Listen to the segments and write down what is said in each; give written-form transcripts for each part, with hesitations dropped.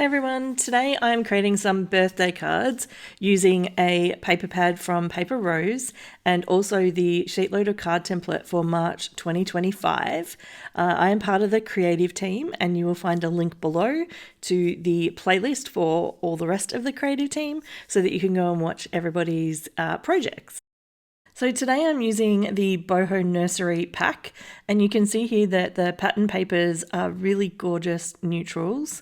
Hey everyone, today I'm creating some birthday cards using a paper pad from Paper Rose and also the SheetLoad of Card template for March 2025. I am part of the creative team and you will find a link below to the playlist for all the rest of the creative team so that you can go and watch everybody's projects. So today I'm using the Boho Nursery pack, and you can see here that the pattern papers are really gorgeous neutrals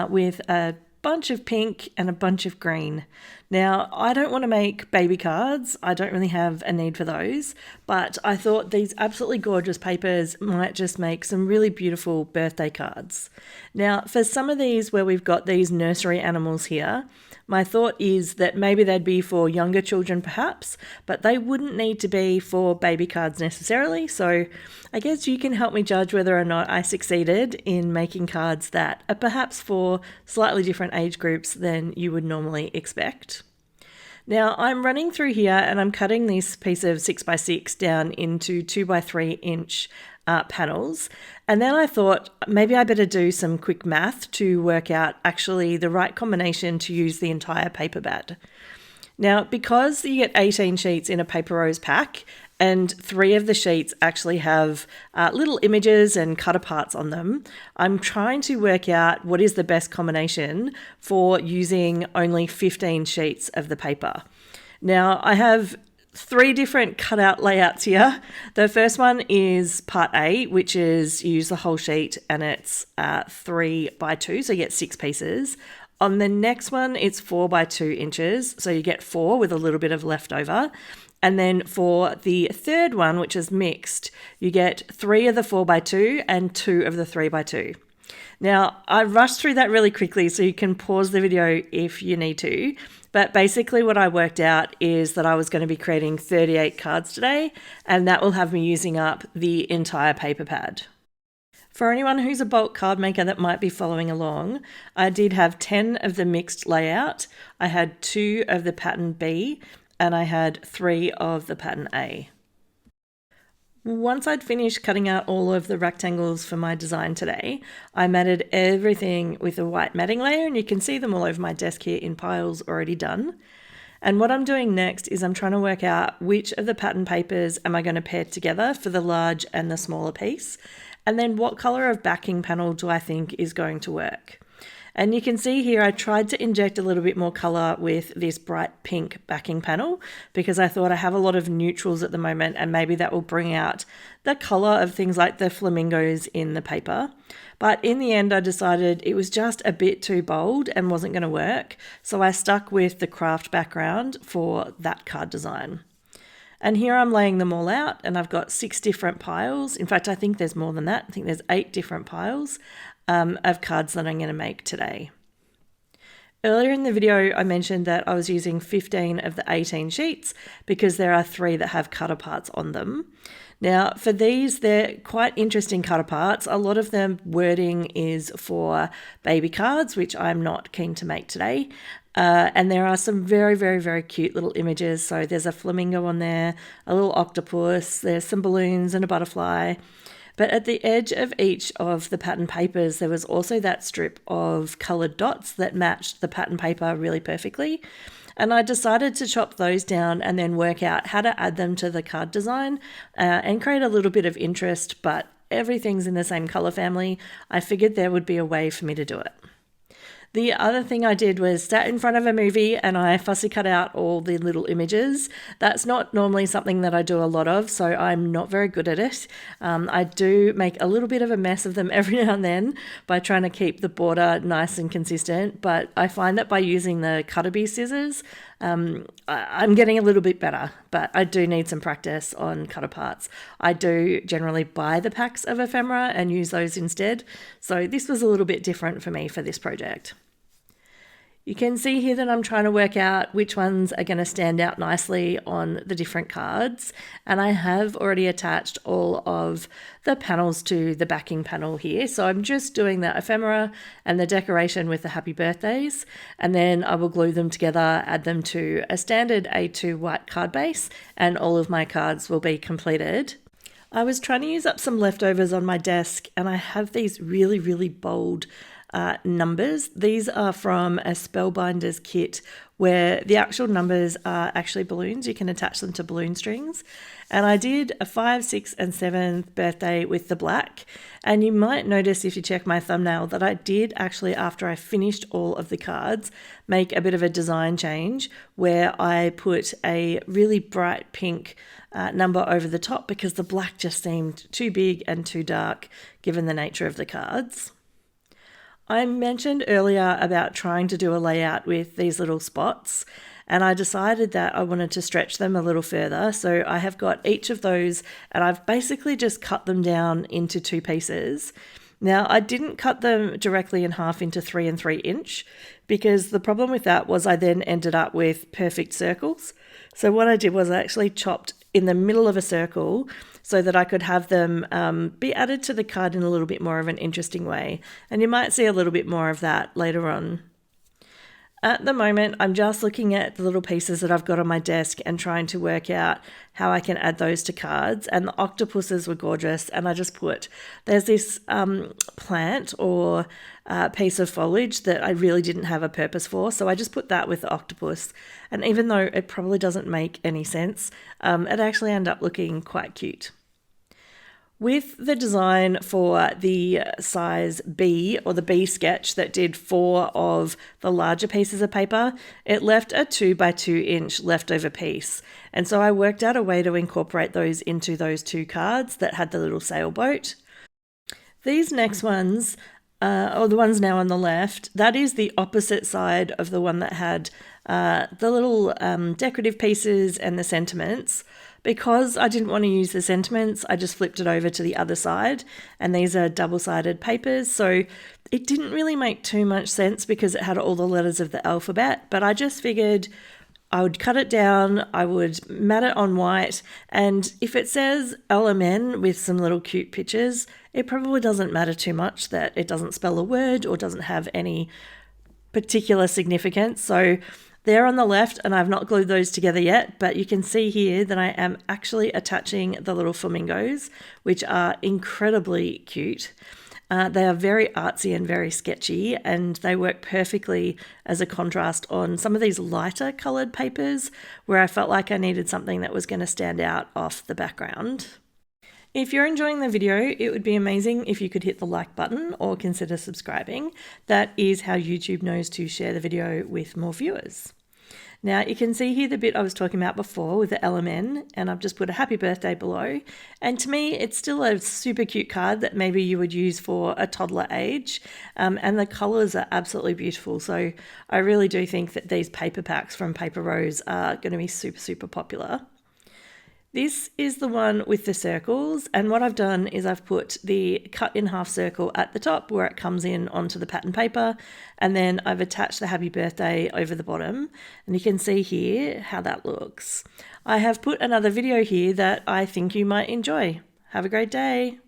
with a bunch of pink and a bunch of green. Now, I don't want to make baby cards. I don't really have a need for those, but I thought these absolutely gorgeous papers might just make some really beautiful birthday cards. Now, for some of these where we've got these nursery animals here, my thought is that maybe they'd be for younger children perhaps, but they wouldn't need to be for baby cards necessarily. So I guess you can help me judge whether or not I succeeded in making cards that are perhaps for slightly different age groups than you would normally expect. Now I'm running through here and I'm cutting this piece of 6x6 down into 2x3 inch panels, and then I thought maybe I better do some quick math to work out actually the right combination to use the entire paper pad. Now, because you get 18 sheets in a Paper Rose pack and 3 of the sheets actually have little images and cut aparts on them, I'm trying to work out what is the best combination for using only 15 sheets of the paper. Now, I have 3 different cutout layouts here. The first one is part A, which is you use the whole sheet and it's 3x2, so you get 6 pieces. On the next one, it's 4x2 inches, so you get 4 with a little bit of leftover. And then for the third one, which is mixed, you get 3 of the 4x2 and 2 of the 3x2. Now, I rushed through that really quickly, so you can pause the video if you need to. But basically what I worked out is that I was going to be creating 38 cards today, and that will have me using up the entire paper pad. For anyone who's a bulk card maker that might be following along, I did have 10 of the mixed layout, I had 2 of the pattern B, and I had 3 of the pattern A. Once I'd finished cutting out all of the rectangles for my design today, I matted everything with a white matting layer, and you can see them all over my desk here in piles already done. And what I'm doing next is I'm trying to work out which of the pattern papers am I going to pair together for the large and the smaller piece, and then what color of backing panel do I think is going to work. And you can see here I tried to inject a little bit more color with this bright pink backing panel because I thought I have a lot of neutrals at the moment and maybe that will bring out the color of things like the flamingos in the paper. But in the end I decided it was just a bit too bold and wasn't going to work, so I stuck with the craft background for that card design. And here I'm laying them all out and I've got 6 different piles. In fact, I think there's more than that. I think there's 8 different piles of cards that I'm going to make today. Earlier in the video, I mentioned that I was using 15 of the 18 sheets because there are 3 that have cut aparts on them. Now, for these, they're quite interesting cut aparts. A lot of them wording is for baby cards, which I'm not keen to make today. And there are some very, very, very cute little images. So there's a flamingo on there, a little octopus, there's some balloons and a butterfly. But at the edge of each of the pattern papers, there was also that strip of coloured dots that matched the pattern paper really perfectly. And I decided to chop those down and then work out how to add them to the card design and create a little bit of interest, but everything's in the same colour family. I figured there would be a way for me to do it. The other thing I did was sat in front of a movie and I fussy cut out all the little images. That's not normally something that I do a lot of, so I'm not very good at it. I do make a little bit of a mess of them every now and then by trying to keep the border nice and consistent, but I find that by using the Cutterby scissors, I'm getting a little bit better, but I do need some practice on cut aparts. I do generally buy the packs of ephemera and use those instead, so this was a little bit different for me for this project. You can see here that I'm trying to work out which ones are going to stand out nicely on the different cards, and I have already attached all of the panels to the backing panel here, so I'm just doing the ephemera and the decoration with the happy birthdays, and then I will glue them together, add them to a standard A2 white card base, and all of my cards will be completed. I was trying to use up some leftovers on my desk, and I have these really, really bold numbers. These are from a Spellbinders kit where the actual numbers are actually balloons. You can attach them to balloon strings. And I did a 5th, 6th and 7th birthday with the black. And you might notice if you check my thumbnail that I did actually, after I finished all of the cards, make a bit of a design change where I put a really bright pink number over the top because the black just seemed too big and too dark given the nature of the cards. I mentioned earlier about trying to do a layout with these little spots, and I decided that I wanted to stretch them a little further. So I have got each of those and I've basically just cut them down into 2 pieces. Now, I didn't cut them directly in half into 3 and 3 inch because the problem with that was I then ended up with perfect circles. So what I did was I actually chopped in the middle of a circle so that I could have them be added to the card in a little bit more of an interesting way. And you might see a little bit more of that later on. At the moment, I'm just looking at the little pieces that I've got on my desk and trying to work out how I can add those to cards. And the octopuses were gorgeous. And I just there's this plant or piece of foliage that I really didn't have a purpose for. So I just put that with the octopus. And even though it probably doesn't make any sense, it actually ended up looking quite cute. With the design for the size B or the B sketch that did 4 of the larger pieces of paper, it left a 2 by 2 inch leftover piece. And so I worked out a way to incorporate those into those 2 cards that had the little sailboat. These next ones, or the ones now on the left, that is the opposite side of the one that had the little decorative pieces and the sentiments. Because I didn't want to use the sentiments, I just flipped it over to the other side, and these are double-sided papers, so it didn't really make too much sense because it had all the letters of the alphabet, but I just figured I would cut it down, I would mat it on white, and if it says LMN with some little cute pictures, it probably doesn't matter too much that it doesn't spell a word or doesn't have any particular significance. So they're on the left, and I've not glued those together yet, but you can see here that I am actually attaching the little flamingos, which are incredibly cute. They are very artsy and very sketchy, and they work perfectly as a contrast on some of these lighter coloured papers where I felt like I needed something that was going to stand out off the background. If you're enjoying the video, it would be amazing if you could hit the like button or consider subscribing. That is how YouTube knows to share the video with more viewers. Now you can see here the bit I was talking about before with the LMN, and I've just put a happy birthday below. And to me, it's still a super cute card that maybe you would use for a toddler age. And the colors are absolutely beautiful. So I really do think that these paper packs from Paper Rose are going to be super, super popular. This is the one with the circles, and what I've done is I've put the cut in half circle at the top where it comes in onto the pattern paper, and then I've attached the happy birthday over the bottom, and you can see here how that looks. I have put another video here that I think you might enjoy. Have a great day.